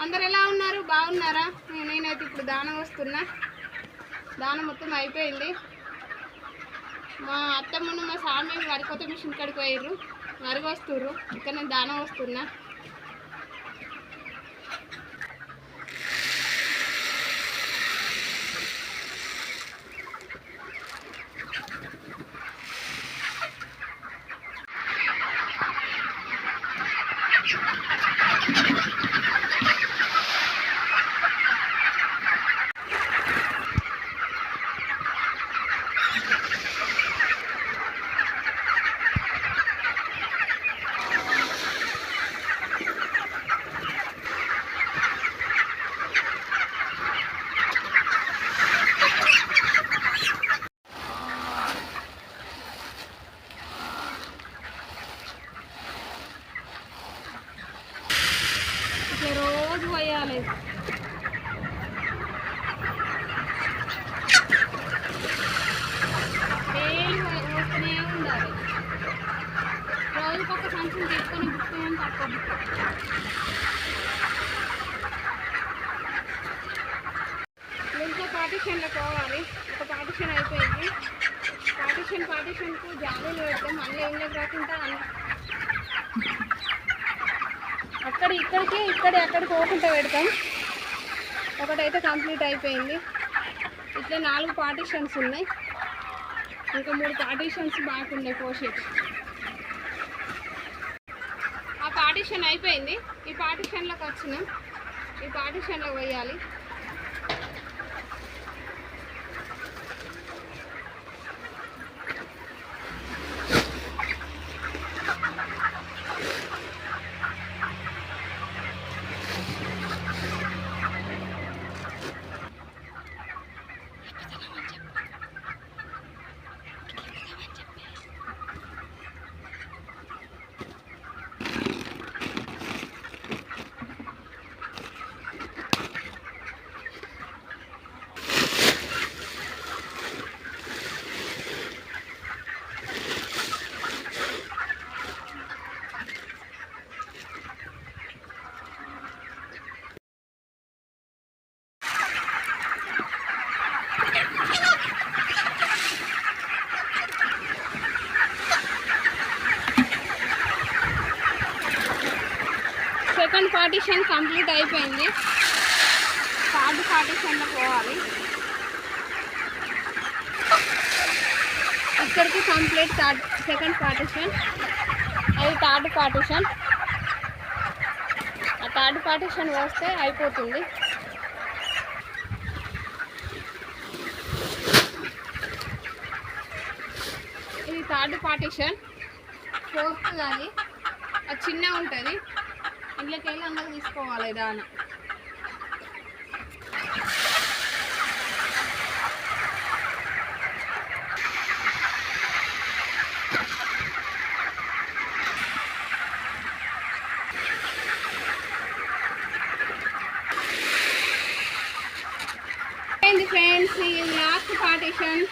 అందరు ఎలా ఉన్నారు? బాగున్నారా? నేనైతే ఇప్పుడు దానం వస్తున్నా. దానం మొత్తం అయిపోయింది. మా అత్తమ్మను మా సామి వరికొత్త మిషన్ కాడికి పోయిర్రు, వరిగి వస్తుర్రు. ఇక్కడ నేను దానం వస్తున్నా. రోజు పోయాలి. డైలీ పోస్తూనే ఉండాలి. రోజుకి ఒక సంచులు తీసుకొని బుక్కుని తక్కువ ఇంట్లో పార్టీషన్లో పోవాలి. ఒక పార్టీషన్ అయిపోయింది. పార్టీషన్కు జాలీలు పెడతాం. మళ్ళీ ఇంట్లోకి రాకుండా అక్కడికి పోకుండా పెడతాం. ఒకటైతే కంప్లీట్ అయిపోయింది. ఇట్లా 4 పార్టీషన్స్ ఉన్నాయి. ఇంకా 3 పార్టీషన్స్ బాగున్నాయి పోషేట్. ఆ పార్టీషన్ అయిపోయింది. ఈ పార్టీషన్లోకి వచ్చినాం. ఈ పార్టీషన్లో వేయాలి. సెకండ్ పార్టీషన్ కంప్లీట్ అయిపోయింది. థర్డ్ పార్టీషన్లో పోవాలి. ఇక్కడికి కంప్లీట్ సెకండ్ పార్టీషన్. అది థర్డ్ పార్టీషన్. ఆ థర్డ్ పార్టీషన్ వస్తే అయిపోతుంది. ఇది థర్డ్ పార్టీషన్. ఫోర్త్ అది చిన్న ఉంటుంది. ఇంట్లోకి వెళ్ళి అందరూ తీసుకోవాలి దాన. ఫ్రెండ్స్, ఈ లాస్ట్ పార్టీషన్